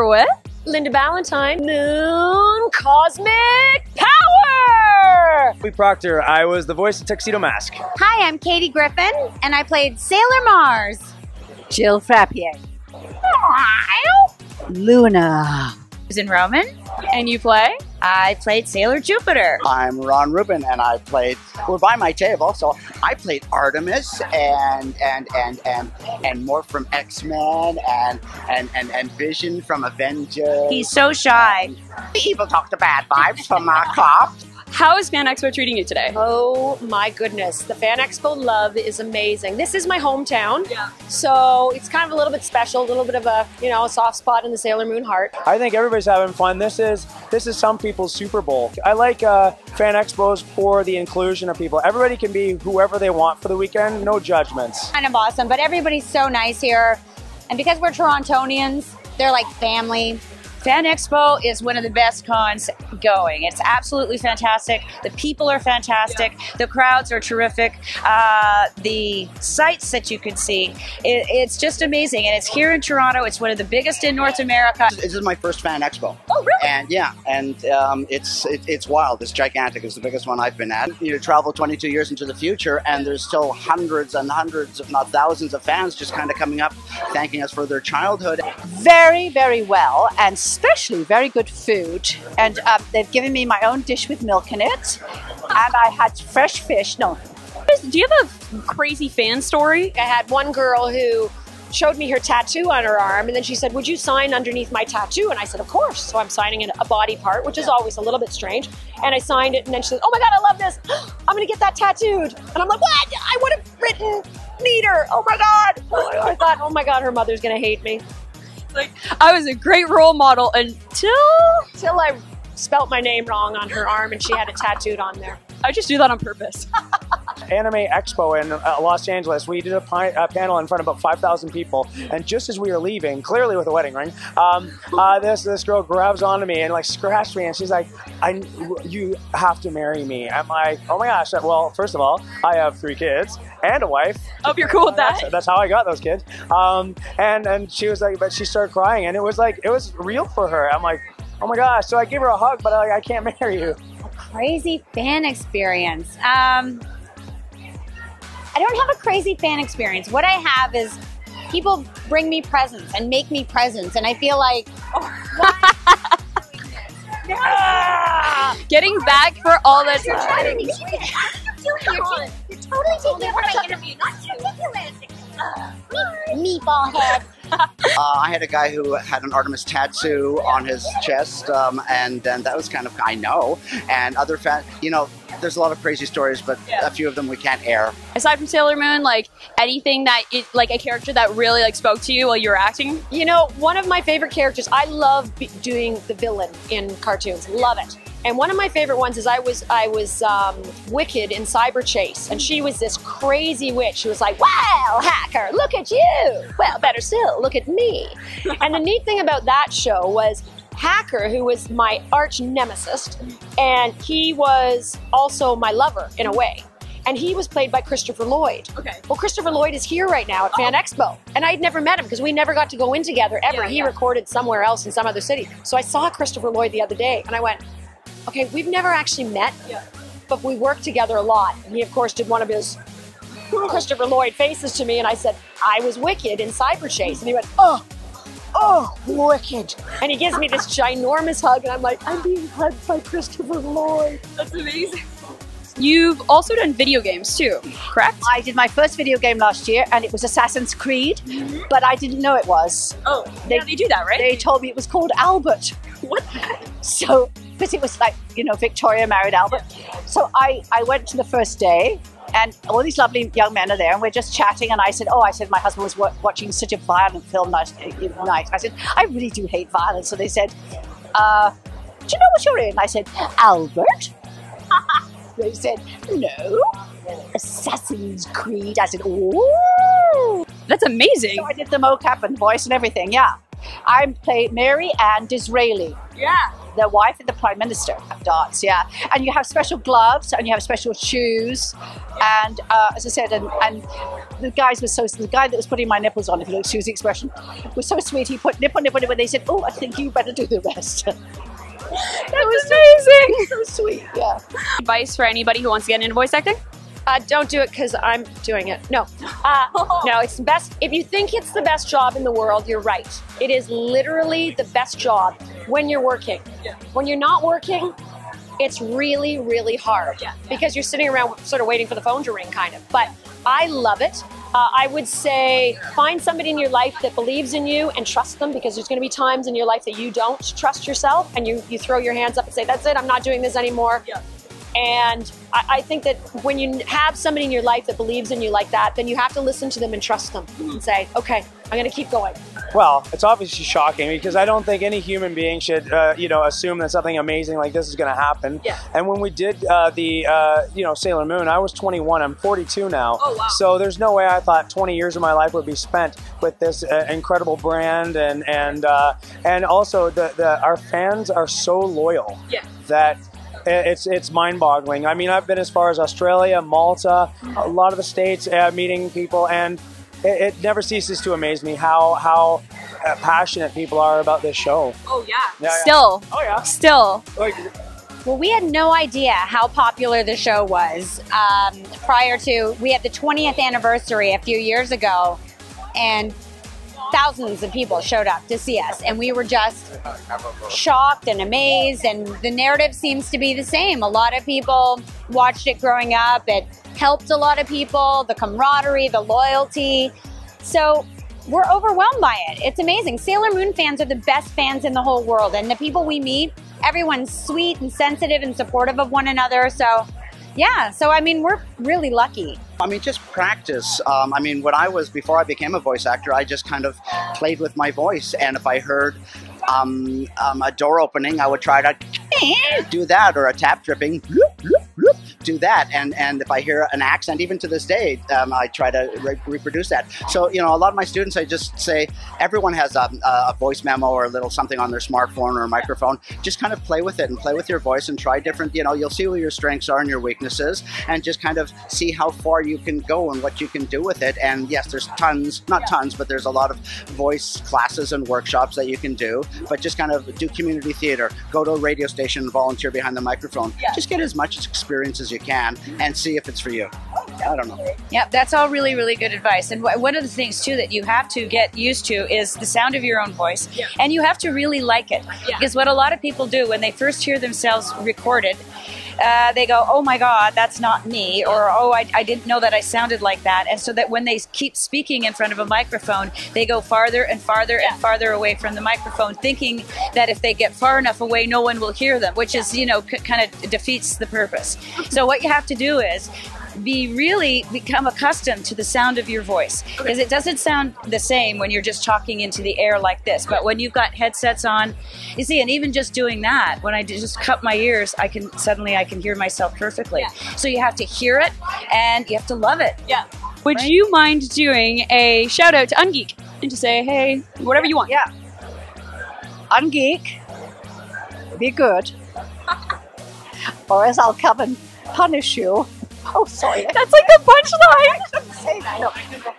here with Linda Ballantyne, Moon Cosmic Power! Lee Proctor, I was the voice of Tuxedo Mask. Hi, I'm Katie Griffin, and I played Sailor Mars. Jill Frappier. Luna. Susan Roman. And you play? I played Sailor Jupiter. I'm Ron Rubin, and I played, we're by my table, so I played Artemis and more from X-Men and Vision from Avengers. He's so shy. Evil talk the bad vibes from our cop. How is Fan Expo treating you today? Oh my goodness, the Fan Expo love is amazing. This is my hometown, so it's kind of a little bit special, a little bit of a, you know, a soft spot in the Sailor Moon heart. I think everybody's having fun. This is some people's Super Bowl. I like Fan Expos for the inclusion of people. Everybody can be whoever they want for the weekend, no judgments. Kind of awesome, but everybody's so nice here. And because we're Torontonians, they're like family. Fan Expo is one of the best cons going. It's absolutely fantastic. The people are fantastic. The crowds are terrific. The sights that you can see, it's just amazing. And it's here in Toronto. It's one of the biggest in North America. This is my first Fan Expo. Oh, really? And yeah, and it's wild. It's gigantic. It's the biggest one I've been at. You travel 22 years into the future, and there's still hundreds and hundreds, if not thousands, of fans just kind of coming up, thanking us for their childhood. Very, very well, and especially very good food. And they've given me my own dish with milk in it, and I had fresh fish. No. Do you have a crazy fan story? I had one girl who showed me her tattoo on her arm, and then she said, "Would you sign underneath my tattoo?" And I said, "Of course." So I'm signing a body part, which is always a little bit strange. And I signed it, and then she said, "Oh my God, I love this. I'm gonna get that tattooed." And I'm like, "What? I would have written neater. Oh my God." I thought, oh my God, her mother's gonna hate me. Like, I was a great role model until I spelt my name wrong on her arm and she had it tattooed on there. I just do that on purpose. Anime Expo in Los Angeles, we did a panel in front of about 5,000 people, and just as we were leaving, clearly with a wedding ring, this girl grabs onto me and like scratched me, and she's like, "You have to marry me." I'm like, "Oh my gosh!" Well, first of all, I have 3 kids and a wife. Hope you're cool with that. That's how I got those kids. And she was like, but she started crying, and it was real for her. I'm like, "Oh my gosh!" So I gave her a hug, but I can't marry you. Crazy fan experience. I don't have a crazy fan experience. What I have is people bring me presents and make me presents, and I feel like, getting back for all the time. You're totally taking over my interview. That's ridiculous. Meatball head. I had a guy who had an Artemis tattoo on his chest, and then that was kind of, I know. And other fans, you know, there's a lot of crazy stories, but a few of them we can't air. Aside from Sailor Moon, like anything that, like a character that really like spoke to you while you were acting? You know, one of my favorite characters, I love doing the villain in cartoons. Love it. And one of my favorite ones is I was Wicked in Cyber Chase, and she was this crazy witch. She was like, "Wow, hacker, look at you. Well, better still, look at me." And the neat thing about that show was Hacker, who was my arch nemesis, and he was also my lover in a way. And he was played by Christopher Lloyd. Okay. Well, Christopher Lloyd is here right now at Fan Expo. And I'd never met him because we never got to go in together ever. He recorded somewhere else in some other city. So I saw Christopher Lloyd the other day, and I went, okay, we've never actually met, but we worked together a lot. And he, of course, did one of his Christopher Lloyd faces to me, and I said, "I was Wicked in Cyber Chase." And he went, "Oh, Wicked." And he gives me this ginormous hug, and I'm like, I'm being hugged by Christopher Lloyd. That's amazing. You've also done video games too, correct? I did my first video game last year, and it was Assassin's Creed, but I didn't know it was. Oh, they do that, right? They told me it was called Albert. What? So, because it was like, you know, Victoria married Albert. So I went to the first day, and all these lovely young men are there, and we're just chatting, and I said, my husband was watching such a violent film last night. I said, I really do hate violence. So they said, do you know what you're in? I said, Albert. They said, no, Assassin's Creed. I said, oh. That's amazing. So I did the mocap and voice and everything, yeah. I play Mary Ann Disraeli. Yeah. The wife of the Prime Minister dance, yeah. And you have special gloves and you have special shoes. And as I said, and the guys were the guy that was putting my nipples on, if you'll excuse the expression, was so sweet. He put nipple, nipple, nipple, and they said, oh, I think you better do the rest. That was amazing. So sweet, yeah. Advice for anybody who wants to get into voice acting? Don't do it because I'm doing it. No. No, it's the best. If you think it's the best job in the world, you're right. It is literally the best job when you're working. When you're not working, it's really, really hard because you're sitting around sort of waiting for the phone to ring, kind of. But I love it. I would say find somebody in your life that believes in you and trust them, because there's going to be times in your life that you don't trust yourself and you throw your hands up and say, that's it, I'm not doing this anymore. And I think that when you have somebody in your life that believes in you like that, then you have to listen to them and trust them and say, okay, I'm going to keep going. Well, it's obviously shocking because I don't think any human being should, assume that something amazing like this is going to happen. Yeah. And when we did Sailor Moon, I was 21. I'm 42 now. Oh, wow. So there's no way I thought 20 years of my life would be spent with this incredible brand, and also our fans are so loyal that. It's mind-boggling. I mean, I've been as far as Australia, Malta, a lot of the states, meeting people, and it never ceases to amaze me how passionate people are about this show. Oh, yeah. Still. Oh, yeah. Still. Well, we had no idea how popular the show was prior to, we had the 20th anniversary a few years ago, and thousands of people showed up to see us, and we were just shocked and amazed, and the narrative seems to be the same. A lot of people watched it growing up. It helped a lot of people, the camaraderie, the loyalty. So we're overwhelmed by it. It's amazing. Sailor Moon fans are the best fans in the whole world, and the people we meet, everyone's sweet and sensitive and supportive of one another. So yeah, so I mean, we're really lucky. I mean, just practice. Before I became a voice actor, I just kind of played with my voice. And if I heard a door opening, I would try to do that, or a tap dripping, do that. And if I hear an accent, even to this day, I try to reproduce that. So, a lot of my students, I just say, everyone has a voice memo or a little something on their smartphone or a microphone. Just kind of play with it and play with your voice and try different, you'll see where your strengths are and your weaknesses, and just kind of see how far you can go and what you can do with it. And yes, there's not tons, but there's a lot of voice classes and workshops that you can do, but just kind of do community theater, go to a radio station and volunteer behind the microphone. Just get as much experience as you can and see if it's for you. I don't know. Yep, that's all really, really good advice. And one of the things, too, that you have to get used to is the sound of your own voice. And you have to really like it. Because what a lot of people do when they first hear themselves recorded, they go, oh my God, that's not me, or oh, I didn't know that I sounded like that. And so that when they keep speaking in front of a microphone, they go farther and farther and farther away from the microphone, thinking that if they get far enough away, no one will hear them, which is, kind of defeats the purpose. So what you have to do is become accustomed to the sound of your voice, because it doesn't sound the same when you're just talking into the air like this. But when you've got headsets on, you see, and even just doing that, when I just cup my ears, I can hear myself perfectly. So you have to hear it and you have to love it. Would you mind doing a shout out to UnGeek and to say, hey, whatever you want? UnGeek, be good, or else I'll come and punish you. Oh, sorry. That's like the punchline. Say that.